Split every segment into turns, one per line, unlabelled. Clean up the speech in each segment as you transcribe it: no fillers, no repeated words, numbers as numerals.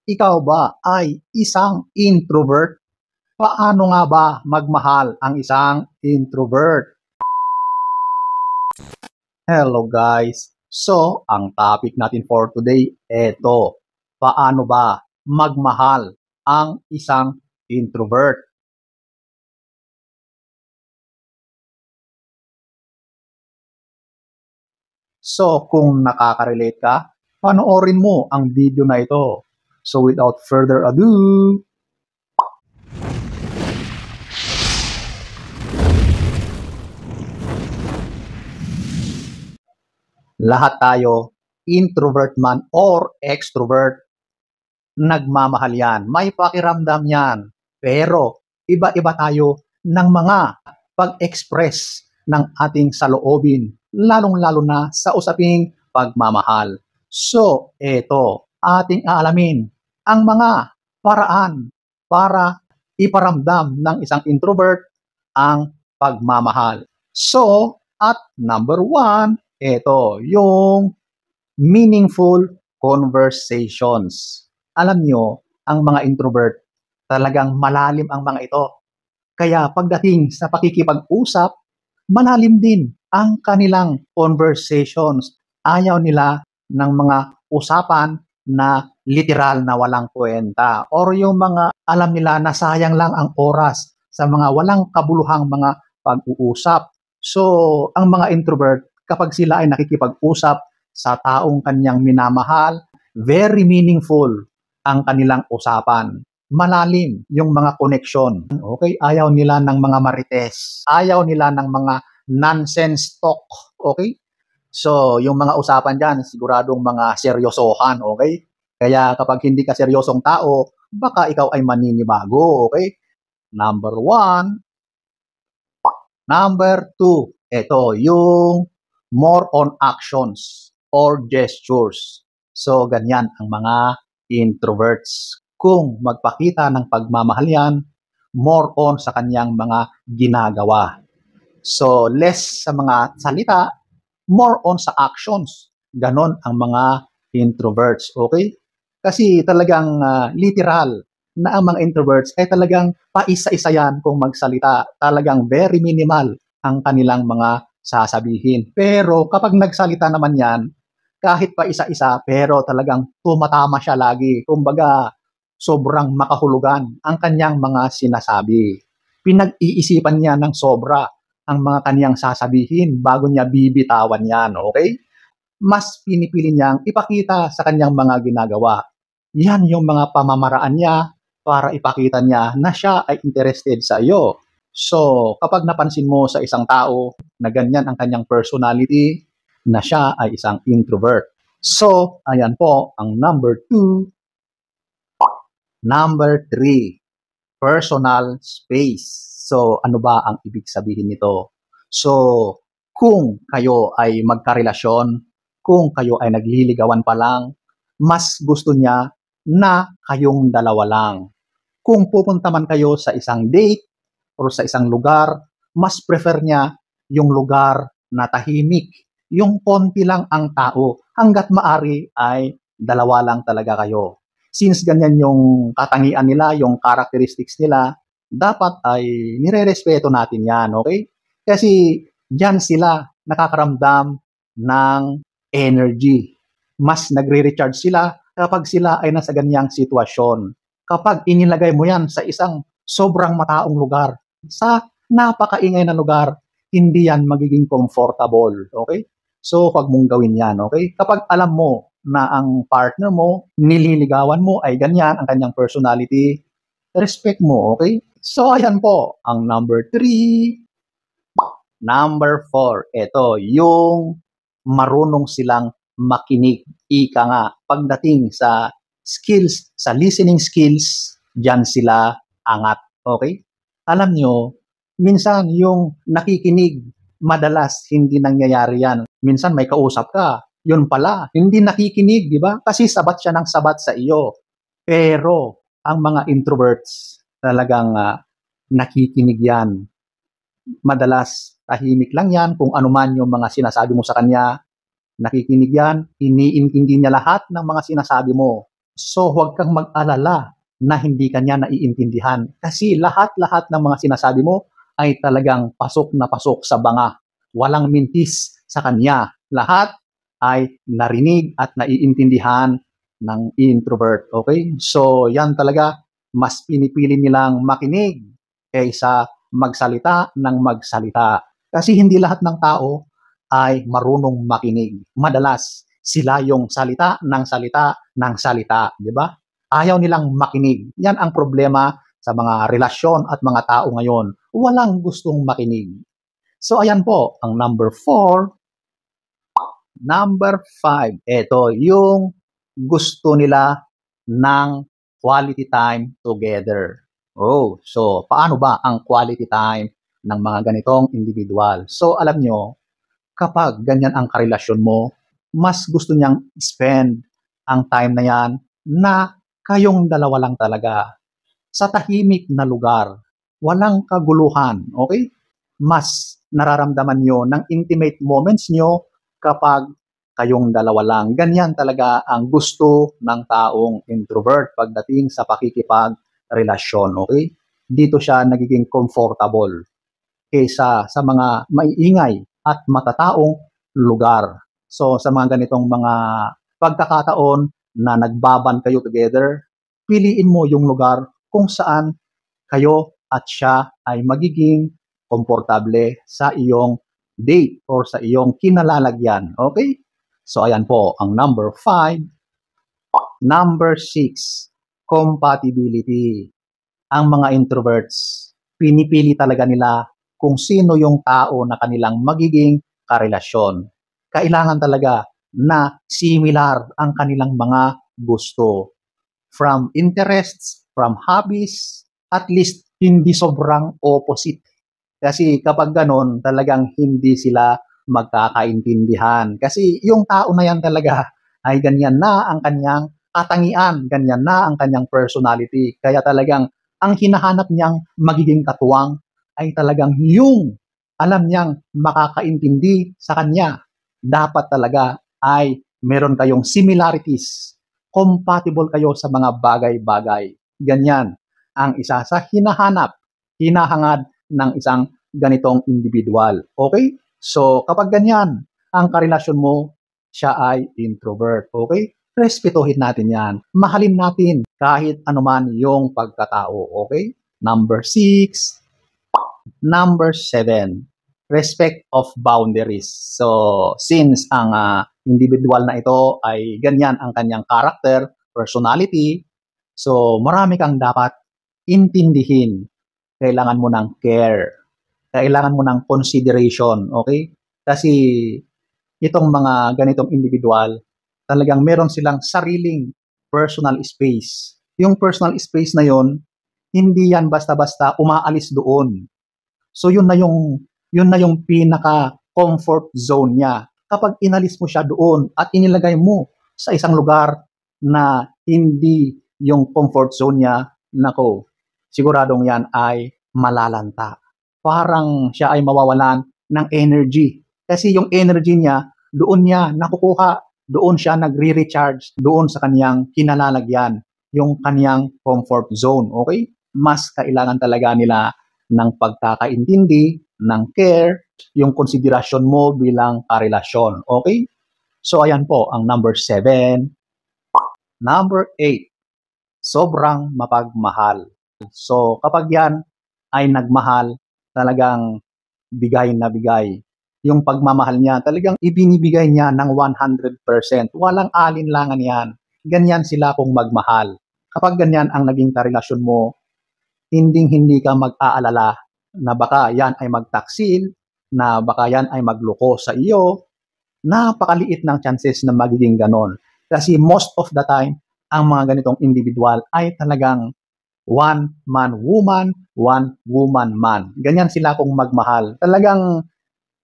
Ikaw ba ay isang introvert? Paano nga ba magmahal ang isang introvert? Hello guys! So, ang topic natin for today, eto. Paano ba magmahal ang isang introvert? So, kung nakaka-relate ka, panoorin mo ang video na ito. So, without further ado, lahat tayo, introvert man or extrovert, nagmamahal yan. May pakiramdam yan. Pero, iba-iba tayo ng mga pag-express ng ating saloobin, lalong-lalo na sa usaping pagmamahal. So, eto, ating aalamin ang mga paraan para iparamdam ng isang introvert ang pagmamahal. So, at number 1, ito, yung meaningful conversations. Alam nyo, ang mga introvert, talagang malalim ang mga ito. Kaya pagdating sa pakikipag-usap, malalim din ang kanilang conversations. Ayaw nila ng mga usapan na literal na walang kwenta. Or yung mga alam nila na sayang lang ang oras sa mga walang kabuluhang mga pag-uusap. So, ang mga introvert, kapag sila ay nakikipag-usap sa taong kanyang minamahal, very meaningful ang kanilang usapan. Malalim yung mga connection. Okay? Ayaw nila ng mga marites. Ayaw nila ng mga nonsense talk. Okay? So, yung mga usapan dyan, siguradong mga seryosohan. Okay? Kaya kapag hindi ka seryosong tao, baka ikaw ay maninibago. Okay? Number 1. Number 2, ito, yung more on actions or gestures. So, ganyan ang mga introverts. Kung magpakita ng pagmamahal yan, more on sa kanyang mga ginagawa. So, less sa mga salita, more on sa actions. Ganon ang mga introverts, okay? Kasi talagang literal na ang mga introverts ay talagang paisa-isa yan kung magsalita. Talagang very minimal ang kanilang mga sasabihin. Pero kapag nagsalita naman yan, kahit pa isa-isa, pero talagang tumatama siya lagi. Kumbaga, sobrang makahulugan ang kanyang mga sinasabi. Pinag-iisipan niya ng sobra ang mga kanyang sasabihin bago niya bibitawan yan, okay? Mas pinipili niyang ipakita sa kanyang mga ginagawa. Yan yung mga pamamaraan niya para ipakita niya na siya ay interested sa iyo. So, kapag napansin mo sa isang tao na ganyan ang kanyang personality, na siya ay isang introvert. So, ayan po ang number 2. Number 3, personal space. So, ano ba ang ibig sabihin nito? So, kung kayo ay magkarelasyon, kung kayo ay nagliligawan pa lang, mas gusto niya na kayong dalawa lang. Kung pupunta man kayo sa isang date o sa isang lugar, mas prefer niya yung lugar na tahimik. Yung konti lang ang tao. Hanggat maari ay dalawa lang talaga kayo. Since ganyan yung katangian nila, yung characteristics nila, dapat ay nire-respeto natin yan, okay? Kasi diyan sila nakakaramdam ng energy. Mas nagre-recharge sila kapag sila ay nasa ganyang sitwasyon. Kapag inilagay mo yan sa isang sobrang mataong lugar, sa napakaingay na lugar, hindi yan magiging comfortable. Okay? So, huwag mong gawin yan. Okay? Kapag alam mo na ang partner mo, nililigawan mo ay ganyan ang kanyang personality, respect mo. Okay? So, ayan po ang number 3. Number 4, ito, yung marunong silang makinig. Ika nga, pagdating sa skills, sa listening skills, dyan sila angat. Okay? Alam nyo, minsan yung nakikinig, madalas hindi nangyayari yan. Minsan may kausap ka, yun pala, hindi nakikinig, di ba? Kasi sabat siya ng sabat sa iyo. Pero, ang mga introverts, talagang nakikinig yan. Madalas, tahimik lang yan kung ano man yung mga sinasabi mo sa kanya. Nakikinig yan, iniintindi niya lahat ng mga sinasabi mo. So huwag kang mag-alala na hindi kanya naiintindihan kasi lahat-lahat ng mga sinasabi mo ay talagang pasok na pasok sa banga. Walang mintis sa kanya. Lahat ay narinig at naiintindihan ng introvert. Okay? So yan talaga, mas pinipili nilang makinig kaysa magsalita ng magsalita. Kasi hindi lahat ng tao ay marunong makinig. Madalas, sila yung salita ng salita, di ba? Ayaw nilang makinig. Yan ang problema sa mga relasyon at mga tao ngayon. Walang gustong makinig. So ayan po, ang number 4. Number 5, ito yung gusto nila ng quality time together. Oh, so paano ba ang quality time ng mga ganitong individual? So alam nyo, kapag ganyan ang karelasyon mo, mas gusto niyang spend ang time na yan na kayong dalawa lang talaga sa tahimik na lugar. Walang kaguluhan, okay? Mas nararamdaman nyo ng intimate moments nyo kapag kayong dalawa lang. Ganyan talaga ang gusto ng taong introvert pagdating sa pakikipagrelasyon, okay? Dito siya nagiging comfortable kaysa sa mga maiingay at matataong lugar. So sa mga ganitong mga pagkakataon na nagbaban kayo together, piliin mo yung lugar kung saan kayo at siya ay magiging komportable sa iyong date or sa iyong kinalalagyan. Okay? So ayan po ang number 5. Number 6, compatibility. Ang mga introverts, pinipili talaga nila kung sino yung tao na kanilang magiging karelasyon. Kailangan talaga na similar ang kanilang mga gusto. From interests, from hobbies, at least hindi sobrang opposite. Kasi kapag ganon, talagang hindi sila magkakaintindihan. Kasi yung tao na yan talaga ay ganyan na ang kanyang katangian, ganyan na ang kanyang personality. Kaya talagang ang hinahanap niyang magiging katuwang ay talagang yung alam niyang makakaintindi sa kanya. Dapat talaga ay meron kayong similarities, compatible kayo sa mga bagay-bagay. Ganyan ang isa sa hinahangad ng isang ganitong individual. Okay? So, kapag ganyan ang karelasyon mo, siya ay introvert. Okay? Respetuhin natin yan. Mahalin natin kahit anuman yung pagkatao. Okay? Number 6. Number 7. Respect of boundaries. So, since ang individual na ito ay ganyan ang kanyang character, personality, so marami kang dapat intindihin. Kailangan mo ng care. Kailangan mo ng consideration. Okay? Kasi itong mga ganitong individual, talagang meron silang sariling personal space. Yung personal space na yon, hindi yan basta-basta umaalis doon. So yun na yung pinaka comfort zone niya. Kapag inalis mo siya doon at inilagay mo sa isang lugar na hindi yung comfort zone niya, nako, siguradong yan ay malalanta. Parang siya ay mawawalan ng energy. Kasi yung energy niya, doon niya nakukuha, doon siya nagre-recharge, doon sa kaniyang kinalalagyan, yung kaniyang comfort zone. Okay? Mas kailangan talaga nila ng pagkakaintindi, ng care, yung konsiderasyon mo bilang karelasyon. Okay? So ayan po ang number 7. Number 8, sobrang mapagmahal. So kapag yan ay nagmahal, talagang bigay na bigay. Yung pagmamahal niya, talagang ibinibigay niya ng 100%. Walang alinlangan yan. Ganyan sila kung magmahal. Kapag ganyan ang naging karelasyon mo, hindi ka mag-aalala na baka yan ay magtaksil, na baka yan ay magloko sa iyo. Napakaliit ng chances na magiging ganon. Kasi most of the time, ang mga ganitong individual ay talagang one man woman, one woman man. Ganyan sila kung magmahal. Talagang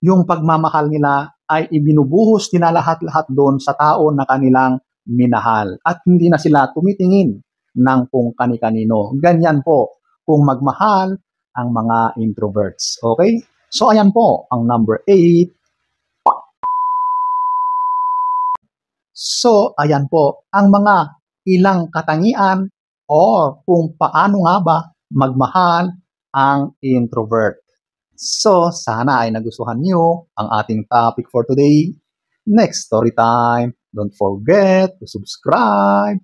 yung pagmamahal nila ay ibinubuhos nila lahat-lahat doon sa tao na kanilang minahal. At hindi na sila tumitingin ng kung kani-kanino. Ganyan po kung magmahal ang mga introverts. Okay? So ayan po ang number 8. So ayan po ang mga ilang katangian or kung paano nga ba magmahal ang introvert. So, sana ay nagustuhan niyo ang ating topic for today. Next story time. Don't forget to subscribe